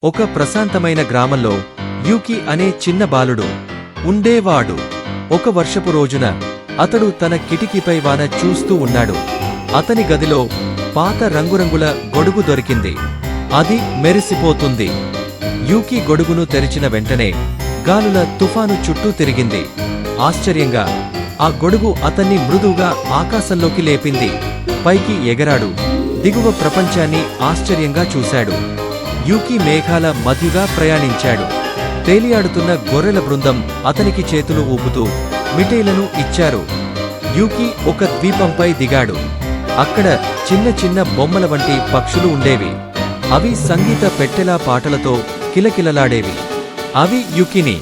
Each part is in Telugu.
ఒక ప్రశాంతమైన గ్రామంలో యూకీ అనే చిన్న బాలుడు ఉండేవాడు. ఒక వర్షపు రోజున అతడు తన కిటికీపై వాన చూస్తూ ఉన్నాడు. అతని గదిలో పాత రంగురంగుల గొడుగు దొరికింది. అది మెరిసిపోతుంది. యూకీ గొడుగును తెరిచిన వెంటనే గాలుల తుఫాను చుట్టూ తిరిగింది. ఆశ్చర్యంగా ఆ గొడుగు అతన్ని మృదువుగా ఆకాశంలోకి లేపింది. పైకి ఎగరాడు. దిగువ ప్రపంచాన్ని ఆశ్చర్యంగా చూశాడు. యూకీ మేఘాల మధ్యగా ప్రయాణించాడు. తేలియాడుతున్న గొర్రెల బృందం అతనికి చేతులు ఊపుతూ మిఠాయిలను ఇచ్చారు. యూకీ ఒక ద్వీపంపై దిగాడు. అక్కడ చిన్న చిన్న బొమ్మల వంటి పక్షులు ఉండేవి. అవి సంగీత పెట్టెలా పాటలతో కిలకిలలాడేవి. అవి యూకీని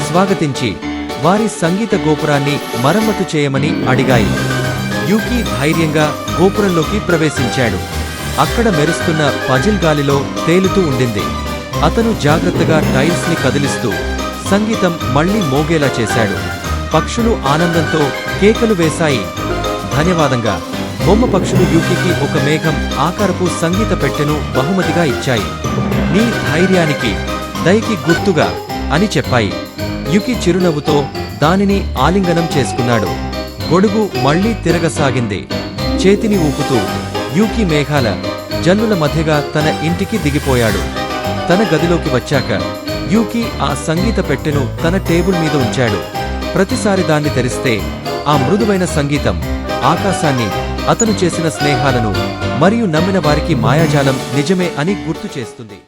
స్వాగతించి వారి సంగీత గోపురాన్ని మరమ్మతు చేయమని అడిగాయి. యూకీ ధైర్యంగా గోపురంలోకి ప్రవేశించాడు. అక్కడ మెరుస్తున్న పజిల్ గాలిలో తేలుతూ ఉండింది. అతను జాగ్రత్తగా టైల్స్ ని కదిలిస్తూ సంగీతం మళ్లీ మోగేలా చేశాడు. పక్షులు ఆనందంతో కేకలు వేశాయి. ధన్యవాదంగా బొమ్మ పక్షులు యూకీకి ఒక మేఘం ఆకారపు సంగీత పెట్టెను బహుమతిగా ఇచ్చాయి. నీ ధైర్యానికి, దయకి గుర్తుగా అని చెప్పాయి. యూకీ చిరునవ్వుతో దానిని ఆలింగనం చేసుకున్నాడు. గొడుగు మళ్లీ తిరగసాగింది. చేతిని ఊపుతూ యూకీ మేఘాల జల్లుల మధ్యగా తన ఇంటికి దిగిపోయాడు. తన గదిలోకి వచ్చాక యూకీ ఆ సంగీత పెట్టెను తన టేబుల్ మీద ఉంచాడు. ప్రతిసారి దాన్ని తెరిస్తే ఆ మృదువైన సంగీతం ఆకాశాన్ని, అతను చేసిన స్నేహాలను మరియు నమ్మిన వారికి మాయాజాలం నిజమే అని గుర్తు చేస్తుంది.